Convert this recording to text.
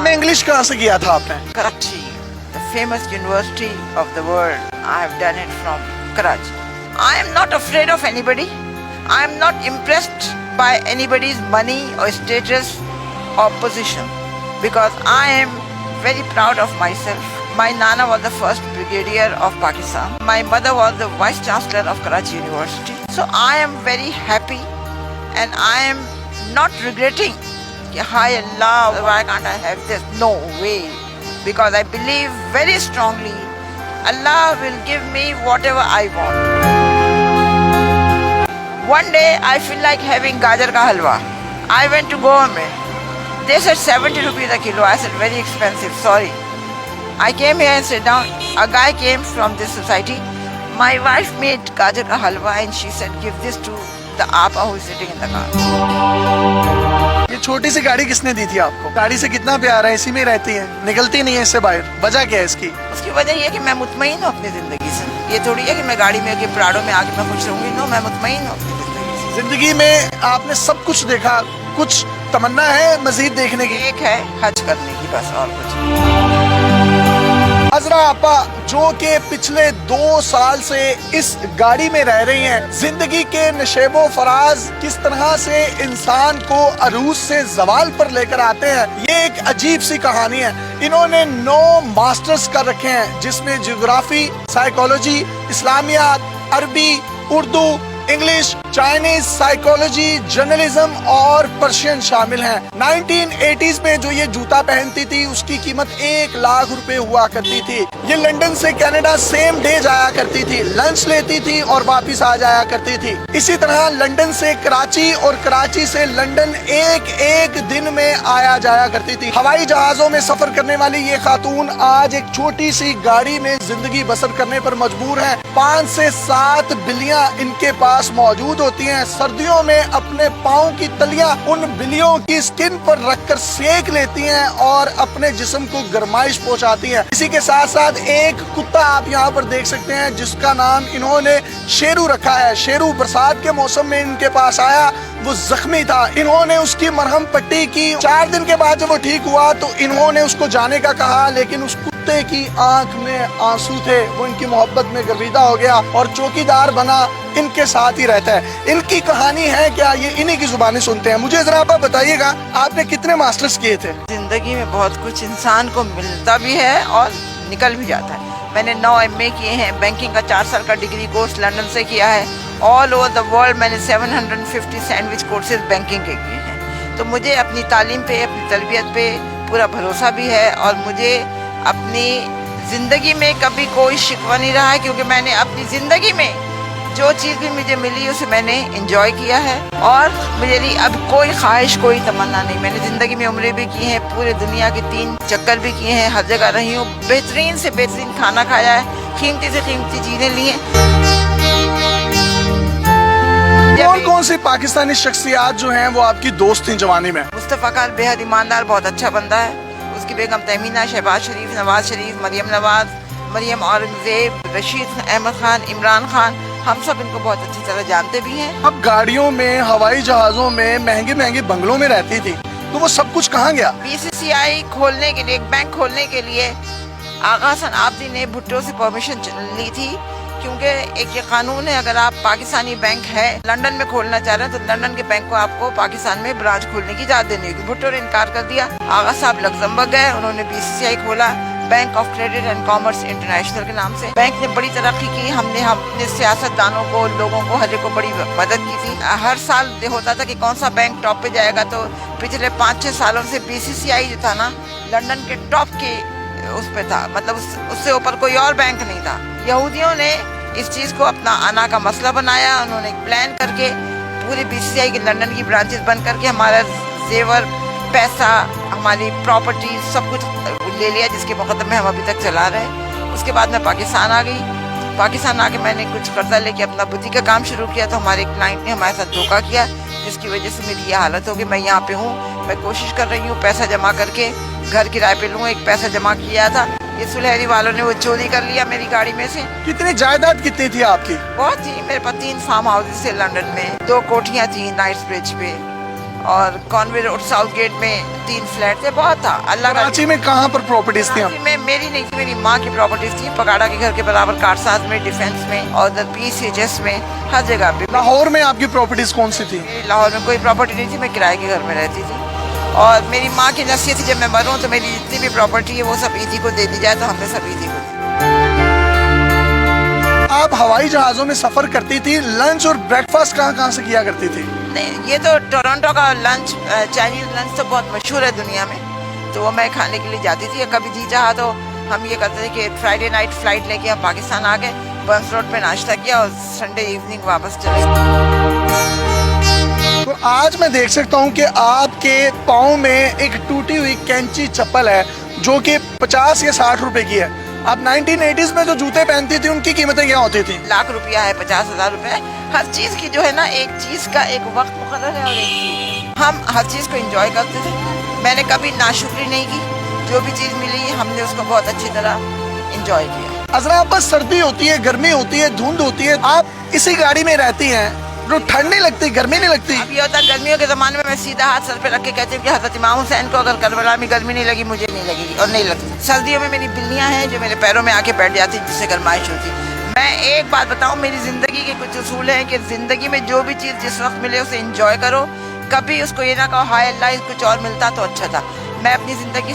में इंग्लिश कहाँ से किया था आपने? Karachi, the famous university of the world. I have done it from Karachi. I am not afraid of anybody. I am not impressed by anybody's money or status or position because I am very proud of myself. My Nana was the first brigadier of Pakistan. My mother was the vice chancellor of Karachi University. So I am very happy and I am not regretting. Hi Allah, why can't I have this? No way. Because I believe very strongly Allah will give me whatever I want. One day I feel like having gajar ka halwa. I went to Goa mein. They said 70 rupees a kilo. I said very expensive, sorry. I came here and sat down. A guy came from this society. My wife made gajar ka halwa and she said give this to the apa who is sitting in the car. ये छोटी सी गाड़ी किसने दी थी आपको? गाड़ी से कितना प्यार है, इसी में रहती है, निकलती नहीं है इससे बाहर, वजह क्या है इसकी? उसकी वजह ये है कि मैं मुतमईन हूँ अपनी जिंदगी से। ये थोड़ी है कि मैं गाड़ी में आके प्राड़ों में आके मैं खुश रहूंगी। नो, मैं मुतमईन हूँ अपनी जिंदगी से। जिंदगी में आपने सब कुछ देखा, कुछ तमन्ना है मजीद देखने की? एक है हज करने की, बस और कुछ। हजरा आपा जो कि पिछले 2 साल से इस गाड़ी में रह रही हैं, जिंदगी के नशेबो फराज किस तरह से इंसान को अरूज से जवाल पर लेकर आते हैं, ये एक अजीब सी कहानी है। इन्होंने 9 मास्टर्स कर रखे हैं जिसमें ज्योग्राफी, साइकोलॉजी, इस्लामियात, अरबी, Urdu, English, Chinese, psychology, journalism और पर्शियन शामिल हैं। 1980s में जो ये जूता पहनती थी उसकी कीमत 1 लाख रुपए हुआ करती थी। ये लंदन से कनाडा सेम डे जाया करती थी, लंच लेती थी और वापस आ जाया करती थी। इसी तरह लंदन से कराची और कराची से लंदन एक दिन में आया जाया करती थी। हवाई जहाजों में सफर करने वाली ये खातून आज एक छोटी सी गाड़ी में जिंदगी बसर करने पर मजबूर है। 5 से 7 बिल्लियां इनके पास मौजूद होती हैं। सर्दियों में अपने पाँव की तलियां उन बिल्लियों की स्किन पर रखकर सेक लेती हैं और अपने जिस्म को गर्माइश पहुंचाती हैं। इसी के साथ साथ एक कुत्ता आप यहाँ पर देख सकते हैं जिसका नाम इन्होंने शेरू रखा है। शेरू बरसात के मौसम में इनके पास आया, वो जख्मी था, इन्होंने उसकी मरहम पट्टी की। 4 दिन के बाद जब वो ठीक हुआ तो इन्होंने उसको जाने का कहा, लेकिन उस कुत्ते की आंख में आंसू थे। वो इनकी मोहब्बत में गर्विदा हो गया और चौकीदार बना, इनके साथ ही रहता है। इनकी कहानी है क्या, ये इन्हीं की जुबानी सुनते हैं। मुझे जरा आप बताइएगा, आपने कितने मास्टर्स किए थे? जिंदगी में बहुत कुछ इंसान को मिलता भी है और निकल भी जाता है। मैंने 9 MA किए हैं, बैंकिंग का 4 साल का डिग्री कोर्स लंदन से किया है। ऑल ओवर द वर्ल्ड मैंने 750 सैंडविच कोर्सेज बैंकिंग के किए हैं। तो मुझे अपनी तालीम पे, अपनी तरबियत पे पूरा भरोसा भी है और मुझे अपनी ज़िंदगी में कभी कोई शिकवा नहीं रहा है, क्योंकि मैंने अपनी ज़िंदगी में जो चीज़ भी मुझे मिली उसे मैंने इंजॉय किया है और मेरे लिए अब कोई ख्वाहिश, कोई तमन्ना नहीं। मैंने ज़िंदगी में उम्रें भी की हैं, पूरे दुनिया के 3 चक्कर भी किए हैं, हर जगह रही हूँ, बेहतरीन से बेहतरीन खाना खाया है, कीमती से कीमती चीज़ें ली हैं। कौन सी पाकिस्तानी शख्सियात जो हैं वो आपकी दोस्त थी जवानी में? मुस्तफ़ा खान बेहद ईमानदार, बहुत अच्छा बंदा है। उसकी बेगम तहमीना, शहबाज शरीफ, नवाज शरीफ, मरियम नवाज, मरियम औरंगजेब, रशीद अहमद खान, इमरान खान, हम सब इनको बहुत अच्छी तरह जानते भी हैं। अब गाड़ियों में, हवाई जहाजों में, महंगे महंगे बंगलों में रहती थी, तो वो सब कुछ कहाँ गया? BCCI खोलने के लिए, एक बैंक खोलने के लिए आगा हसन आबदी ने भुट्टो से परमिशन ली थी, क्योंकि एक ये कानून है, अगर आप पाकिस्तानी बैंक है लंदन में खोलना चाह रहे हैं तो लंदन के बैंक को आपको पाकिस्तान में ब्रांच खोलने की इजाजत देनी होगी। भुट्टो ने इनकार कर दिया। आगा साहब लग्जमबर्ग गए, उन्होंने BCCI खोला, bank of credit and commerce international के नाम से। बैंक ने बड़ी तरक्की की, हमने अपने सियासतदानों को, लोगों को, हर एक को बड़ी मदद की थी। हर साल होता था कि कौन सा बैंक टॉप पे जाएगा, तो पिछले 5-6 सालों से BCCI जो था ना, लंदन के टॉप के उस पे था, मतलब उससे ऊपर कोई और बैंक नहीं था। यहूदियों ने इस चीज़ को अपना आना का मसला बनाया, उन्होंने एक प्लान करके पूरी BCCI की लंदन की ब्रांचेस बंद करके हमारा जेवर, पैसा, हमारी प्रॉपर्टी सब कुछ ले लिया, जिसके मुकदमे हम अभी तक चला रहे हैं। उसके बाद मैं पाकिस्तान आ गई। पाकिस्तान आके मैंने कुछ कर्जा लेके अपना बुटीक का काम शुरू किया, तो हमारे क्लाइंट ने हमारे साथ धोखा किया, जिसकी वजह से मेरी ये हालत होगी। मैं यहाँ पे हूँ, मैं कोशिश कर रही हूँ पैसा जमा करके घर किराए पे लूँ। एक पैसा जमा किया था, ये सुलहरी वालों ने वो चोरी कर लिया मेरी गाड़ी में से। कितनी जायदाद कितनी थी आपकी? बहुत थी, मेरे पास 3 फार्म हाउसेस थे लंदन में, 2 कोठियाँ थी नाइट्स ब्रिज पे اور کانوے روڈ ساؤتھ گیٹ میں 3 فلیٹ تھے. بہت تھا. اللہ کا کراچی میں کہاں پر پراپرٹیز تھی؟ کراچی میں میری نہیں تھی, میری ماں کی پراپرٹیز تھی. پگاڑا کے گھر کے برابر کارساز میں, ڈیفینس میں, اور ادھر PCHS میں, ہر جگہ پہ. لاہور میں آپ کی پراپرٹیز کون سی تھی؟ لاہور میں کوئی پراپرٹی نہیں تھی, میں کرائے کے گھر میں رہتی تھی. اور میری ماں کی نصیحت تھی جب میں مروں تو میری جتنی بھی پراپرٹی ہے وہ سب ایدھی کو دے دی جائے, تو ہم نے سب ایدھی کو دی. آپ ہوائی جہازوں میں سفر کرتی تھی, لنچ اور بریک فاسٹ کہاں سے کیا کرتی تھی؟ نہیں, یہ تو ٹورنٹو کا لنچ, چائنیز لنچ تو بہت مشہور ہے دنیا میں, تو وہ میں کھانے کے لیے جاتی تھی. کبھی جی چاہا تو ہم یہ کرتے تھے کہ فرائیڈے نائٹ فلائٹ لے کے ہم پاکستان آ گئے, برنس روڈ پہ ناشتہ کیا اور سنڈے ایوننگ واپس چلے. تو آج میں دیکھ سکتا ہوں کہ آپ کے پاؤں میں ایک ٹوٹی ہوئی کینچی چپل ہے جو کہ 50 یا 60 روپے کی ہے. آپ 1980s میں جو جوتے پہنتی تھی ان کی قیمتیں کیا ہوتی تھیں؟ لاکھ روپیہ ہے, 50,000 روپے ہے. ہر چیز کی جو ہے نا, ایک چیز کا ایک وقت مقرر ہے, اور ایک چیز ہم ہر چیز کو انجوائے کرتے تھے. میں نے کبھی ناشکری نہیں کی, جو بھی چیز ملی ہم نے اس کو بہت اچھی طرح انجوائے کیا. حضرات, آپ بس سردی ہوتی ہے, گرمی ہوتی ہے, دھند ہوتی ہے, آپ اسی گاڑی میں رہتی ہیں, جو ٹھنڈ نہیں لگتی, گرمی نہیں لگتی؟ اب یہ ہوتا ہے گرمیوں کے زمانے میں سیدھا ہاتھ سر پہ رکھ کے کہتی ہوں کہ حضرت امام حسین کو اگر کربلا میں گرمی نہیں لگی, مجھے نہیں لگے گی, اور نہیں لگتی. سردیوں میں میری بلیاں ہیں جو میرے پیروں میں آ کے بیٹھ جاتی, جس سے گرمائش ہوتی. میں ایک بات بتاؤں, میری زندگی کے کچھ اصول ہیں کہ زندگی میں جو بھی چیز جس وقت ملے اسے انجوائے کرو. کبھی اس کو یہ نہ کہو ہائے اللہ کچھ اور ملتا تو اچھا تھا. میں اپنی زندگی سے